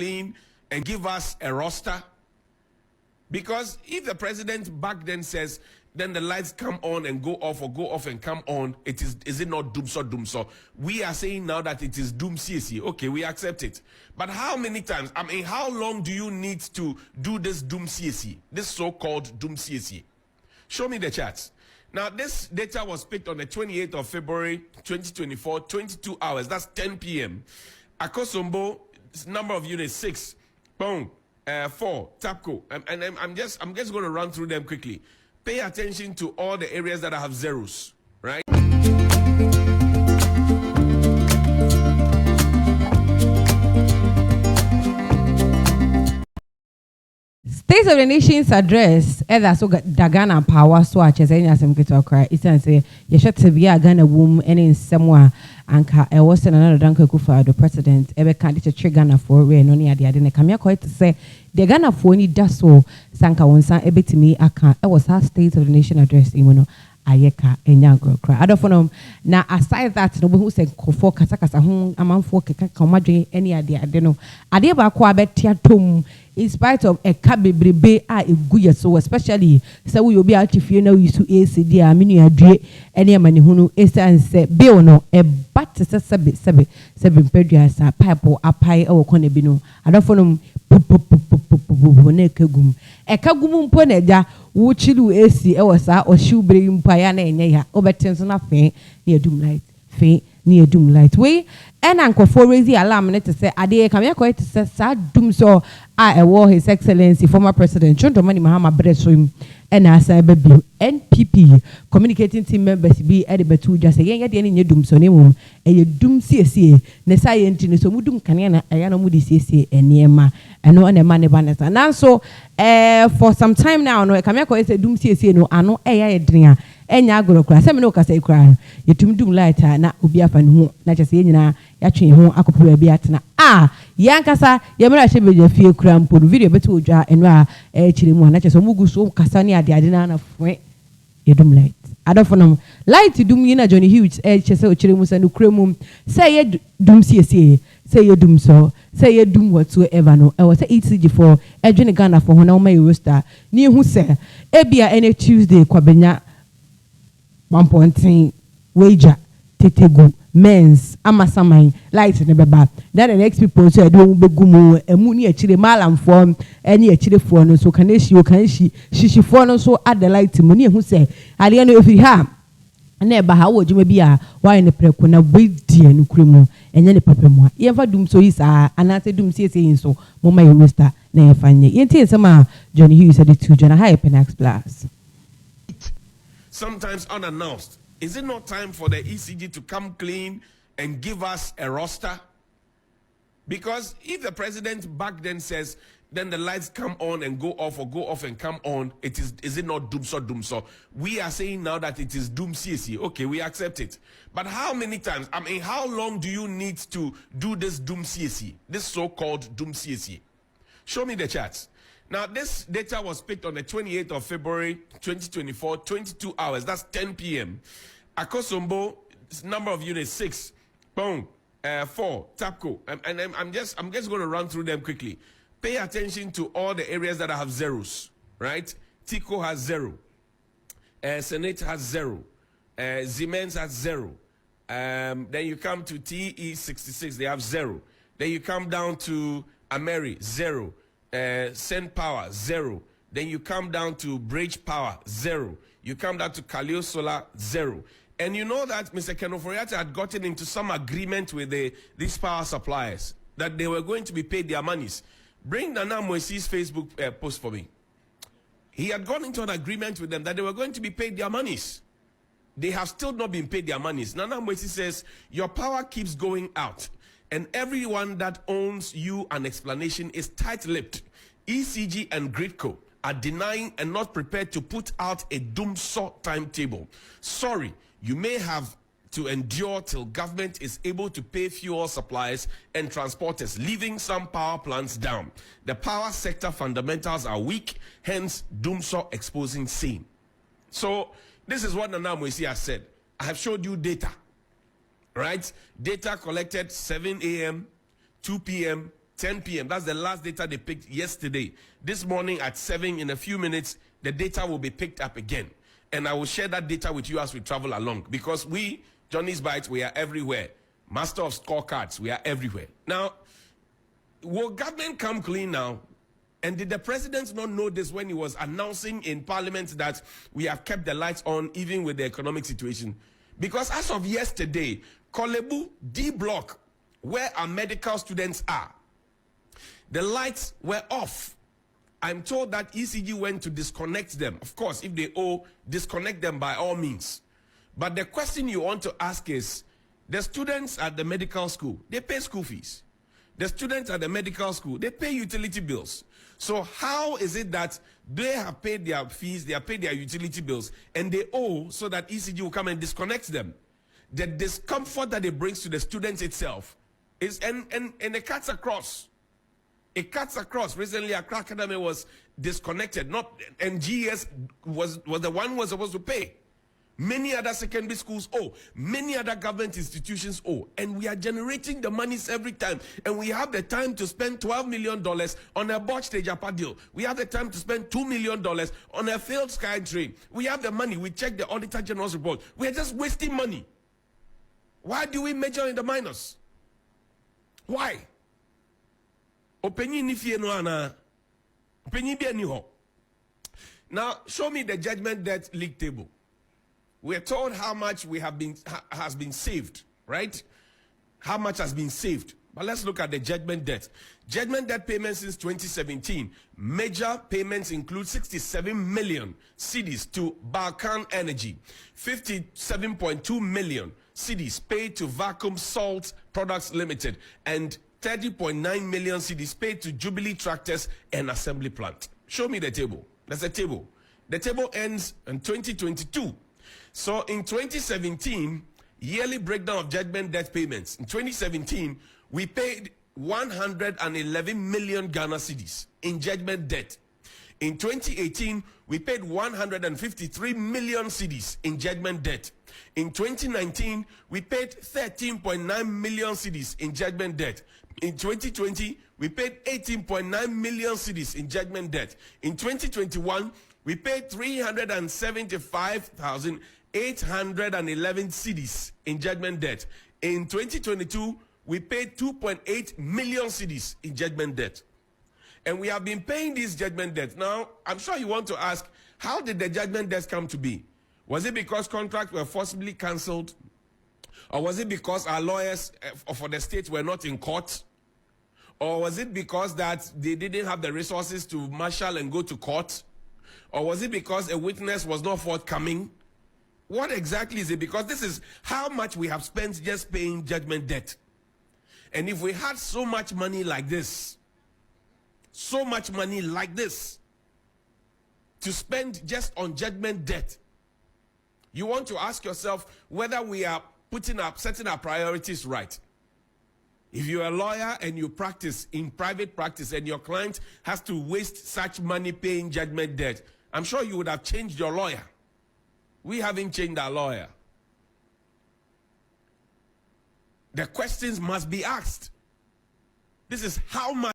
clean and give us a roster? Because if the president back then says, then the lights come on and go off, or go off and come on, is it not Dumdor? We are saying now that it is Dumdor. Okay, we accept it. But how many times? I mean, how long do you need to do this Dumdor, this so-called Dumdor? Show me the charts. Now, this data was picked on the 28th of February, 2024, 22 hours. That's 10 p.m. Akosombo, number of units, 6. Boom. 4, Tapco, and I'm just going to run through them quickly. Pay attention to all the areas that have zeros, right? State of the Nation's address, either so Dagana power swatch as any as I'm going to cry. It's say you should be a Ghana womb and in somewhere. Anka I was another Duncan Akufo Addo president ever candidate to Ghana for rain only at the end. Come here quite to say the Ghana for any daso sanka wonsa ebetimi aka I was her State of the Nation address in ayeka enyango cry. Adofo na aside that no who say kofo kasa ho amanfo keka kamadwe any ade no ade ba ko abetia tom in spite of a cabibrebe a eguye so especially say we obi atifie na use ECG a menu adue ene amani hunu esanse bill no e bat sebe peduasa pipe apai e wokone bi no adofo no na ekagum mpo na ja wo chilu esi e wosa o shiubre mpo ya na enye ya obetenso na fe na edum light we and Uncle for raising alarm to say Ade come here quite to say sad doom so I war His Excellency former President John Dramani Mahama Breswim and as I baby NPP communicating team members be at the betu just again at the end doom so name and you doom CSA ne scientist so mudum kanana ayano mudi CSA and niema and no and money banners and now so for some time now no come here quite say doom CSA no ano drinker enya agoro kura se me no kasa ikura yetum dum light na obi afa ne ho na kyese nyina ya twen ho akopura bi atena yankasa ye mera hye beja fie kura mpo video beto odwa eno a chire mu na kyese omugu so kasa ne ade na na fwe yedum light adofo light dum yina Johnny Hughes kyese o chire mu sa no kura mu say ye dum CSA say ye dum so say ye dum whatsoever no e was ECG for edwene Ghana for ho na o ma roster ni hu se ebia ene Tuesday kwabenya 1.3 wager tetegu men's amasamai light ne beba that the next people so do begumu emu ni achire malam form eni achire fo no so kaneshi o kanshi shishi fo no so add the light mu ni ehu se ale no efiri ha na eba ha wo djuma bia why ne preko na bedi anu kremu enye ne papemu a ye fa dum so yi sa anase dum sie yin so mo mai roster na ye fanye ye tie sama Johnny Hughes said it to John High Penax Plus. Sometimes unannounced. Is it not time for the ECG to come clean and give us a roster? Because if the president back then says, then the lights come on and go off, or go off and come on, is it not Dumdor? We are saying now that it is Dumdor. Okay, we accept it. But how many times? I mean, how long do you need to do this Dumdor, this so-called Dumdor? Show me the charts. Now, this data was picked on the 28th of February, 2024, 22 hours. That's 10 p.m. Akosombo, number of units, 6. Boom. 4. Tapco. And I'm just going to run through them quickly. Pay attention to all the areas that have zeros, right? Tico has 0. Senate has 0. Siemens has 0. Then you come to TE66, they have 0. Then you come down to Ameri, 0. Send Power, 0. Then you come down to Bridge Power, 0. You come down to Kaleo Solar, 0. And you know that Mr. Kenoforiata had gotten into some agreement with these power suppliers that they were going to be paid their monies. Bring Nana Moisi's Facebook post for me. He had gone into an agreement with them that they were going to be paid their monies. They have still not been paid their monies. Nana Moisi says, your power keeps going out. And everyone that owns you an explanation is tight-lipped. ECG and Gridco are denying and not prepared to put out a Dumdor timetable. Sorry, you may have to endure till government is able to pay fuel suppliers and transporters, leaving some power plants down. The power sector fundamentals are weak, hence Dumdor exposing same. So this is what Nana Moisi has said. I have showed you data. Right? Data collected 7 a.m., 2 p.m., 10 p.m. That's the last data they picked yesterday. This morning at 7, in a few minutes, the data will be picked up again. And I will share that data with you as we travel along. Because we, Johnny's Bites, we are everywhere. Master of scorecards, we are everywhere. Now, will government come clean now? And did the president not know this when he was announcing in parliament that we have kept the lights on even with the economic situation? Because as of yesterday, Kolebu D block, where our medical students are, the lights were off. I'm told that ECG went to disconnect them. Of course, if they owe, disconnect them by all means. But the question you want to ask is, the students at the medical school, they pay school fees. The students at the medical school, they pay utility bills. So how is it that they have paid their fees, they have paid their utility bills, and they owe so that ECG will come and disconnect them? The discomfort that it brings to the students itself is, and it cuts across. It cuts across. Recently, Accra Academy was disconnected, and GS was the one who was supposed to pay. Many other secondary schools owe. Many other government institutions owe. And we are generating the monies every time. And we have the time to spend $12 million on a botched Japa deal. We have the time to spend $2 million on a failed Sky Train. We have the money. We check the Auditor General's report. We are just wasting money. Why do we major in the minors? Why? Opinion if you know, opinion be anyhow. Now, show me the judgment debt league table. We're told how much has been saved, right? How much has been saved. But let's look at the judgment debt. Judgment debt payments since 2017. Major payments include 67 million cedis to Balkan Energy, 57.2 million cedis paid to Vacuum Salt Products Limited, and 30.9 million cedis paid to Jubilee Tractors and Assembly Plant. Show me the table. There's a table. The table ends in 2022. So in 2017, yearly breakdown of judgment debt payments. In 2017, we paid 111 million Ghana cedis in judgment debt. In 2018, we paid 153 million cedis in judgment debt. In 2019, we paid 13.9 million cedis in judgment debt. In 2020, we paid 18.9 million cedis in judgment debt. In 2021, we paid 375,811 cedis in judgment debt. In 2022, we paid 2.8 million cedis in judgment debt. And we have been paying these judgment debts. Now, I'm sure you want to ask, how did the judgment debts come to be? Was it because contracts were forcibly cancelled? Or was it because our lawyers for the state were not in court? Or was it because that they didn't have the resources to marshal and go to court? Or was it because a witness was not forthcoming? What exactly is it? Because this is how much we have spent just paying judgment debt. And if we had so much money like this, to spend just on judgment debt, you want to ask yourself whether we are setting our priorities right. If you're a lawyer and you practice in private practice and your client has to waste such money paying judgment debt, I'm sure you would have changed your lawyer. We haven't changed our lawyer. The questions must be asked. This is how much.